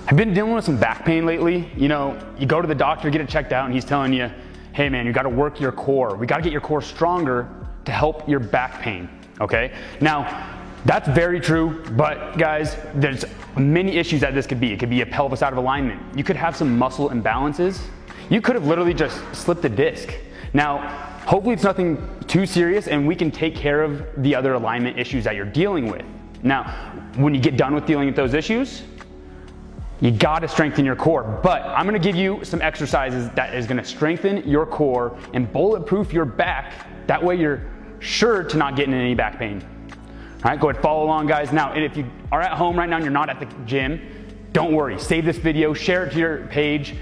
I've been dealing with some back pain lately. You know, you go to the doctor, get it checked out, and he's telling you, hey man, you gotta work your core. We gotta get your core stronger to help your back pain, okay? Now, that's very true, but guys, there's many issues that this could be. It could be a pelvis out of alignment. You could have some muscle imbalances. You could have literally just slipped a disc. Now, hopefully it's nothing too serious and we can take care of the other alignment issues that you're dealing with. Now, when you get done with dealing with those issues, you gotta strengthen your core, but I'm gonna give you some exercises that is gonna strengthen your core and bulletproof your back. That way you're sure to not get in any back pain. All right, go ahead, follow along guys. Now, and if you are at home right now and you're not at the gym, don't worry, save this video, share it to your page.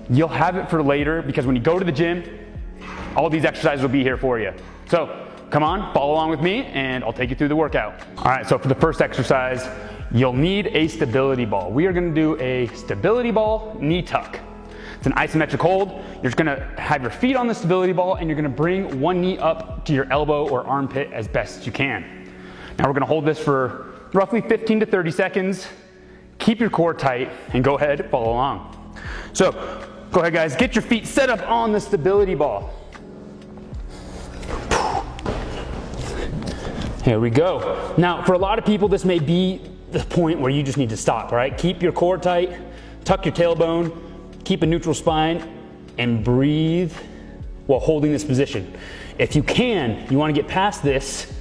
You'll have it for later because when you go to the gym, all these exercises will be here for you. So come on, follow along with me and I'll take you through the workout. All right, so for the first exercise, you'll need a stability ball. We are gonna do a stability ball knee tuck. It's an isometric hold. You're just gonna have your feet on the stability ball and you're gonna bring one knee up to your elbow or armpit as best as you can. Now we're gonna hold this for roughly 15 to 30 seconds. Keep your core tight and go ahead, follow along. So go ahead guys, get your feet set up on the stability ball. Here we go. Now for a lot of people this may be the point where you just need to stop, all right? Keep your core tight, tuck your tailbone, keep a neutral spine, and breathe while holding this position. If you can, you wanna get past this,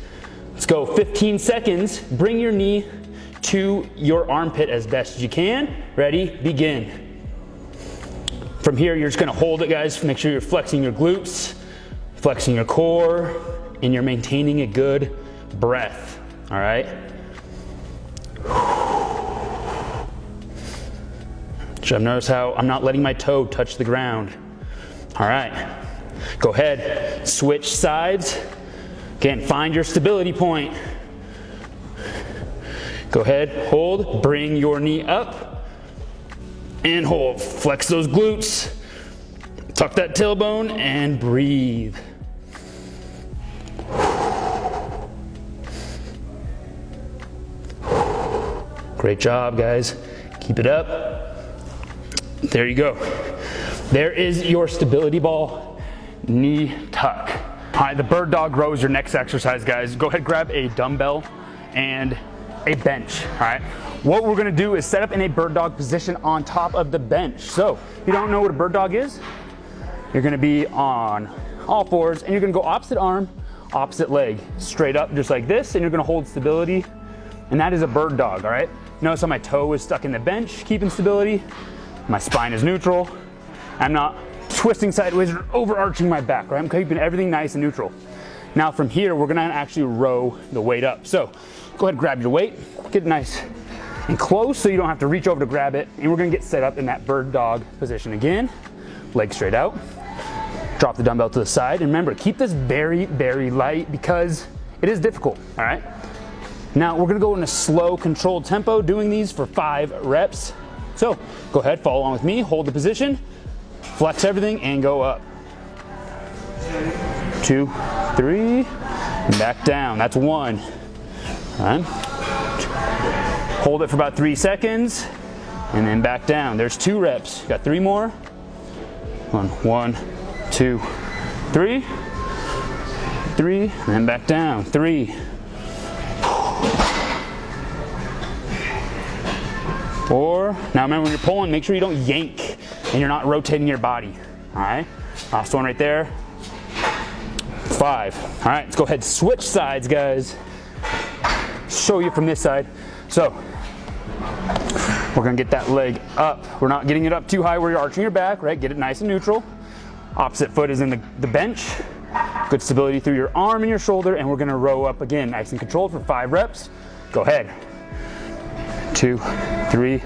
let's go 15 seconds, bring your knee to your armpit as best as you can. Ready, begin. From here, you're just gonna hold it, guys. Make sure you're flexing your glutes, flexing your core, and you're maintaining a good breath, all right? So notice how I'm not letting my toe touch the ground. All right, go ahead, switch sides. Again, find your stability point. Go ahead, hold, bring your knee up and hold. Flex those glutes, tuck that tailbone and breathe. Great job, guys. Keep it up. There you go. There is your stability ball knee tuck. All right, the bird dog row is your next exercise, guys. Go ahead, grab a dumbbell and a bench, all right? What we're gonna do is set up in a bird dog position on top of the bench. So if you don't know what a bird dog is, you're gonna be on all fours and you're gonna go opposite arm, opposite leg, straight up just like this, and you're gonna hold stability, and that is a bird dog, all right? Notice how my toe is stuck in the bench, keeping stability. My spine is neutral. I'm not twisting sideways or overarching my back, right? I'm keeping everything nice and neutral. Now from here, we're gonna actually row the weight up. So go ahead, grab your weight, get it nice and close so you don't have to reach over to grab it. And we're gonna get set up in that bird dog position again. Legs straight out. Drop the dumbbell to the side. And remember, keep this very, very light because it is difficult, all right? Now we're gonna go in a slow, controlled tempo, doing these for 5 reps. So go ahead, follow along with me, hold the position, flex everything, and go up. 2, 3, and back down. That's 1. All right. Hold it for about 3 seconds, and then back down. There's 2 reps. Got 3 more. 1, 2, 3, 3, and then back down. 3, 4. Now remember, when you're pulling, make sure you don't yank and you're not rotating your body. All right, last one right there. 5. All right, let's go ahead, switch sides, guys. Show you from this side. So we're gonna get that leg up. We're not getting it up too high where you're arching your back, right? Get it nice and neutral. Opposite foot is in the bench. Good stability through your arm and your shoulder, and we're gonna row up again, nice and controlled for 5 reps. Go ahead. 2, 3,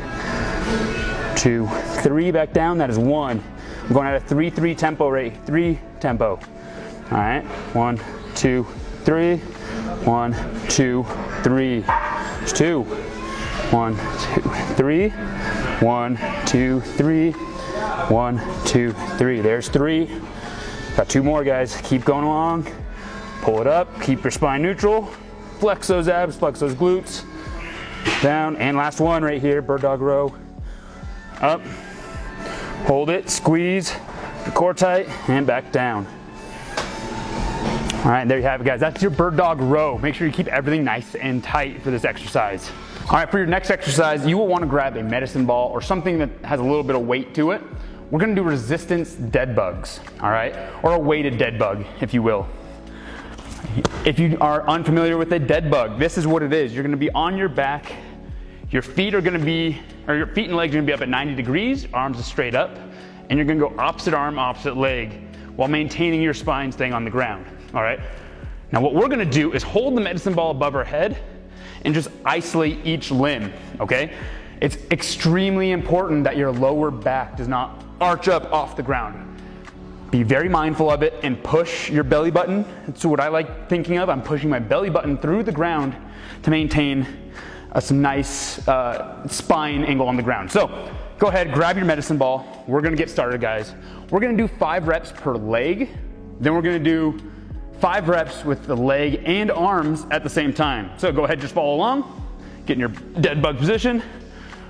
2, 3, back down. That is 1. I'm going at a 3-3 tempo rate. 3 tempo. All right. 1, 2, 3. 1, 2, 3. There's 2. 1, 2, 3. 1, 2, 3. 1, 2, 3. There's 3. Got 2 more, guys. Keep going along. Pull it up. Keep your spine neutral. Flex those abs. Flex those glutes. Down, and last one right here, bird dog row. up, hold it, squeeze the core tight, and back down. All right, there you have it, guys. That's your bird dog row. Make sure you keep everything nice and tight for this exercise. All right, for your next exercise, you will want to grab a medicine ball or something that has a little bit of weight to it. We're gonna do resistance dead bugs, all right? Or a weighted dead bug, if you will. If you are unfamiliar with a dead bug, this is what it is. You're gonna be on your back. Your feet are gonna be, or your feet and legs are gonna be up at 90 degrees, arms are straight up, and you're gonna go opposite arm, opposite leg, while maintaining your spine staying on the ground, all right? Now what we're gonna do is hold the medicine ball above our head and just isolate each limb, okay? It's extremely important that your lower back does not arch up off the ground. Be very mindful of it and push your belly button. That's what I like thinking of. I'm pushing my belly button through the ground to maintain some nice spine angle on the ground. So go ahead, grab your medicine ball. We're gonna get started, guys. We're gonna do 5 reps per leg. Then we're gonna do 5 reps with the leg and arms at the same time. So go ahead, just follow along. Get in your dead bug position.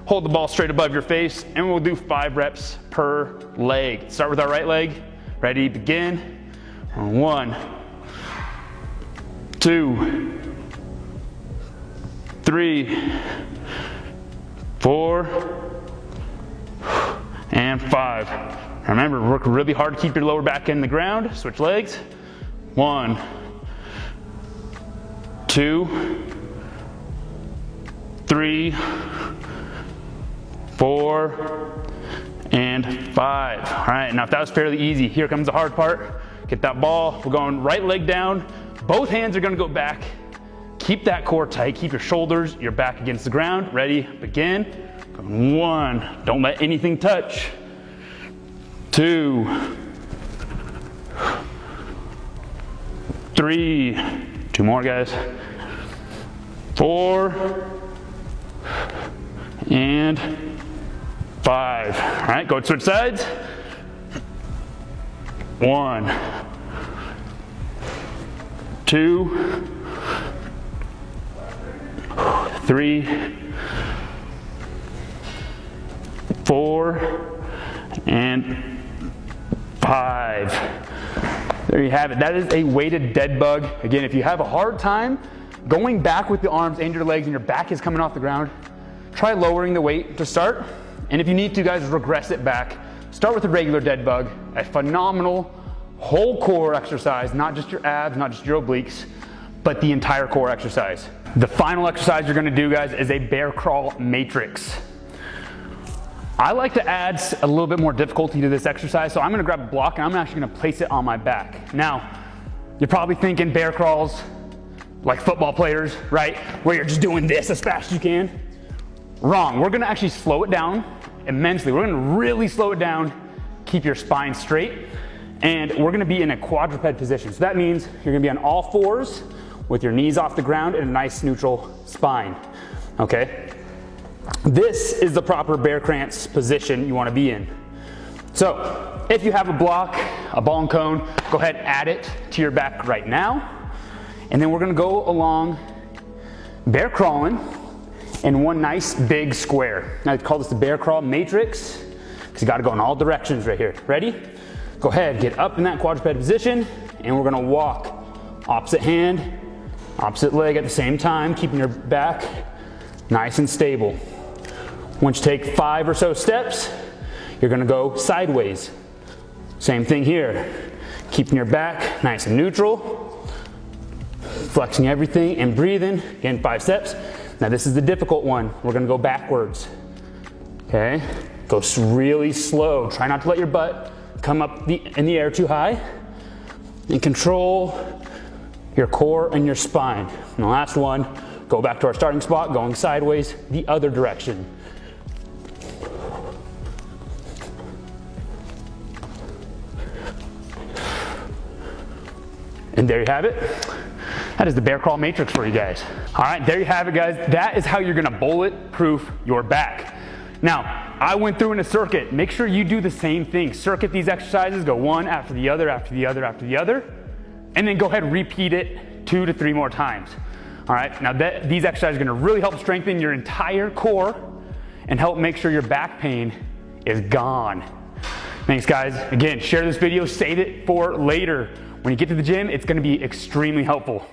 Hold the ball straight above your face, and we'll do 5 reps per leg. Start with our right leg. Ready, begin. 1, 2, 3, 4, and 5. Remember, work really hard to keep your lower back in the ground. Switch legs. 1, 2, 3, 4, and 5. All right, now if that was fairly easy, here comes the hard part. Get that ball. We're going right leg down. Both hands are gonna go back. Keep that core tight. Keep your shoulders, your back against the ground. Ready, begin. 1, don't let anything touch. 2, 3, 2 more, guys. 4, and 5. All right, go switch sides. 1, 2, 3, 4, and 5. There you have it. That is a weighted dead bug. Again, if you have a hard time going back with the arms and your legs and your back is coming off the ground, try lowering the weight to start. And if you need to, guys, regress it back. Start with a regular dead bug, a phenomenal whole core exercise, not just your abs, not just your obliques, but the entire core exercise. The final exercise you're gonna do, guys, is a bear crawl matrix. I like to add a little bit more difficulty to this exercise, so I'm gonna grab a block and I'm actually gonna place it on my back. Now, you're probably thinking bear crawls like football players, right? Where you're just doing this as fast as you can. Wrong, we're gonna actually slow it down immensely. We're gonna really slow it down, keep your spine straight, and we're gonna be in a quadruped position. So that means you're gonna be on all 4s with your knees off the ground and a nice neutral spine, okay? This is the proper bear krantz position you wanna be in. So if you have a block, a ball and cone, go ahead, add it to your back right now. And then we're gonna go along bear crawling in one nice big square. Now I call this the bear crawl matrix because you gotta go in all directions right here. Ready? Go ahead, get up in that quadruped position and we're gonna walk opposite hand, opposite leg at the same time, keeping your back nice and stable. Once you take 5 or so steps, you're gonna go sideways. Same thing here. Keeping your back nice and neutral, flexing everything and breathing. Again, 5 steps. Now this is the difficult one. We're gonna go backwards, okay? Go really slow. Try not to let your butt come up in the air too high. And control your core and your spine. And the last one, go back to our starting spot, going sideways the other direction. And there you have it. That is the bear crawl matrix for you guys. All right, there you have it, guys. That is how you're gonna bulletproof your back. Now, I went through in a circuit. Make sure you do the same thing. Circuit these exercises, go one after the other, after the other, after the other, and then go ahead and repeat it 2 to 3 more times. All right, now these exercises are gonna really help strengthen your entire core and help make sure your back pain is gone. Thanks guys. Again, share this video, save it for later. When you get to the gym, it's gonna be extremely helpful.